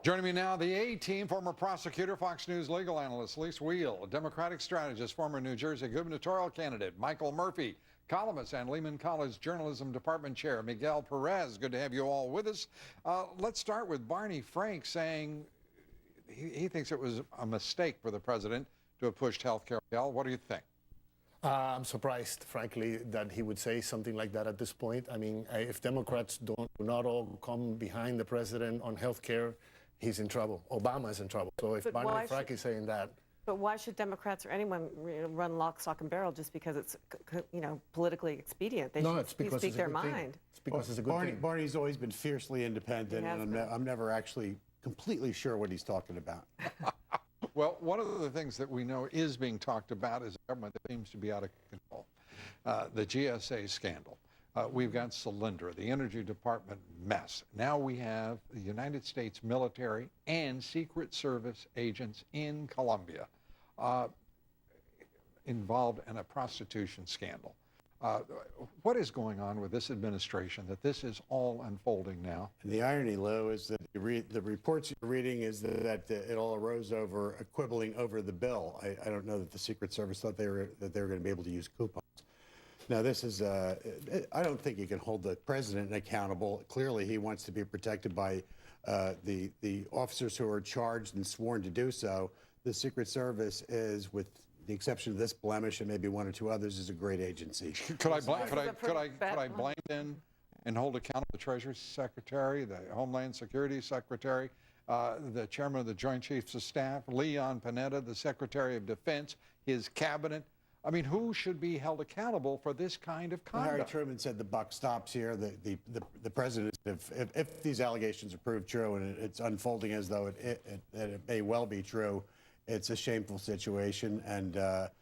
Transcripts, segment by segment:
Joining me now, the A-team, former prosecutor, Fox News legal analyst Lise Wheel, Democratic strategist, former New Jersey gubernatorial candidate Michael Murphy, columnist and Lehman College Journalism Department Chair Miguel Perez. Good to have you all with us. Let's start with Barney Frank saying he thinks it was a mistake for the president to have pushed health care. What do you think? I'm surprised, frankly, that he would say something like that at this point. I mean, if Democrats do not all come behind the president on health care, he's in trouble. Obama is in trouble. So if Barney Frank is saying that. But why should Democrats or anyone run lock, stock, and barrel just because it's, politically expedient? They should speak their mind. It's because it's a good thing. Barney's always been fiercely independent, and I'm never actually completely sure what he's talking about. Well, one of the things that we know is being talked about is a government that seems to be out of control. The GSA scandal. We've got Solyndra, the Energy Department mess. Now we have the United States military and Secret Service agents in Colombia involved in a prostitution scandal. What is going on with this administration that this is all unfolding now? And the irony, Lou, is that the reports you're reading is that it all arose over quibbling over the bill. I don't know that the Secret Service thought they were going to be able to use coupons. Now, this is, I don't think you can hold the president accountable. Clearly, he wants to be protected by the officers who are charged and sworn to do so. The Secret Service is, with the exception of this blemish and maybe one or two others, is a great agency. Could I blame then and hold accountable the Treasury Secretary, the Homeland Security Secretary, the Chairman of the Joint Chiefs of Staff, Leon Panetta, the Secretary of Defense, his cabinet? I mean, who should be held accountable for this kind of conduct? Harry Truman said the buck stops here. The president, if these allegations are proved true and it's unfolding as though it may well be true, it's a shameful situation. And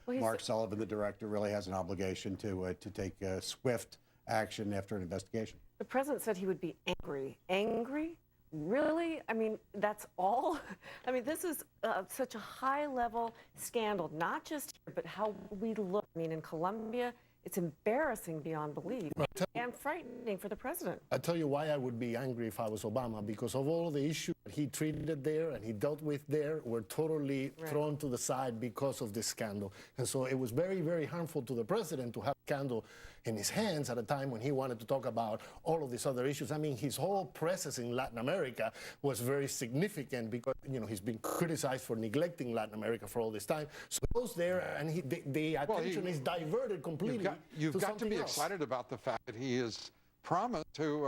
Mark Sullivan, the director, really has an obligation to take swift action after an investigation. The president said he would be angry. Angry? Really? I mean, that's all? I mean, this is such a high-level scandal, not just here, but how we look. I mean, in Colombia, it's embarrassing beyond belief and frightening for the president. I'll tell you why I would be angry if I was Obama, because of all the issues that he treated there and he dealt with there were totally thrown to the side because of this scandal. And so it was very, very harmful to the president to have a scandal in his hands at a time when he wanted to talk about all of these other issues. I mean, his whole presence in Latin America was very significant because, he's been criticized for neglecting Latin America for all this time. So he goes there and the attention is diverted completely. You've got to be else. excited about the fact that he has promised to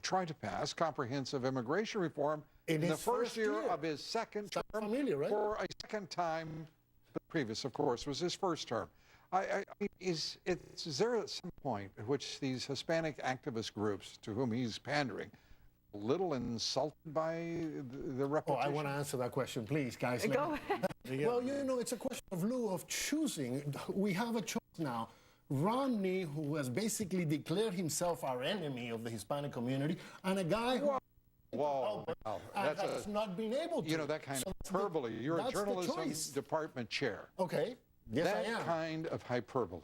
try to pass comprehensive immigration reform in the first year of his second term. Familiar, right? For a second time. The previous, of course, was his first term. I mean, is there at some point at which these Hispanic activist groups to whom he's pandering a little insulted by the repetition? Oh, I want to answer that question, please, guys. Go ahead. Well, it's a question of Lou, of choosing. We have a choice now. Romney, who has basically declared himself our enemy of the Hispanic community, and a guy who has not been able to. That kind of hyperbole. You're a journalism department chair. Okay. Yes, I am. That kind of hyperbole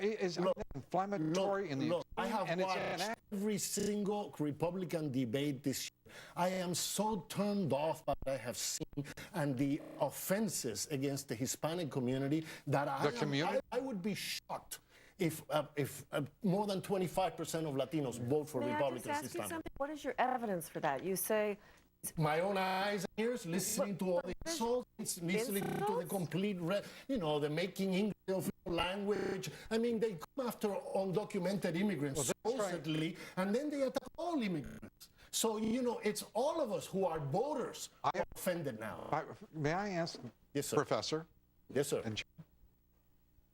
is inflammatory in the I have watched every single Republican debate this year. I am so turned off by what I have seen and the offenses against the Hispanic community that I would be shocked if more than 25% of Latinos vote for Republicans this time. May I just ask you something? What is your evidence for that? You say... My own eyes and ears, listening to all the insults, listening to the complete, the making English official language. I mean, they come after undocumented immigrants, supposedly, and then they attack all immigrants. So, it's all of us who are voters who are offended now. May I ask, yes, sir. Professor? Yes, sir.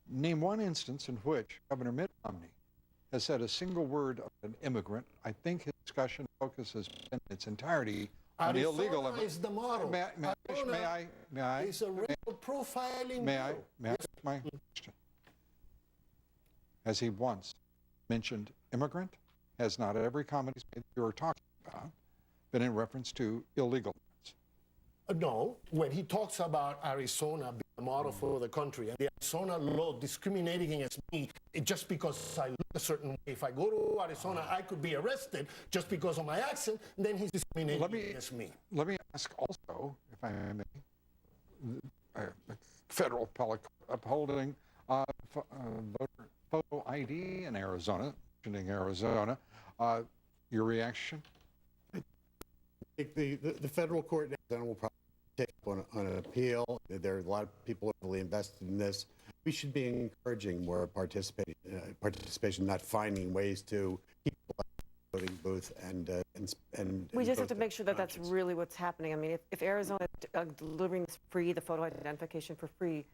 Name one instance in which Governor Mitt Romney has said a single word of an immigrant. I think his discussion focuses in its entirety on illegal immigrants. Is the model. May I? It's a racial profiling. May I ask my question? Has he once mentioned immigrant? Has not every comment he's made you're talking about been in reference to illegal immigrants? No. When he talks about Arizona the model for the country. And the Arizona law discriminating against me just because I look a certain way. If I go to Arizona, I could be arrested just because of my accent, then he's discriminating against me. Let me ask also, if I may, federal appellate upholding voter photo ID in Arizona, mentioning Arizona. Your reaction? I think the federal court in Arizona will probably take up on an appeal. There are a lot of people heavily invested in this. We should be encouraging more participation, not finding ways to keep the voting booth and We just have to make sure that that's really what's happening. I mean, if Arizona is delivering this free, the photo identification for free,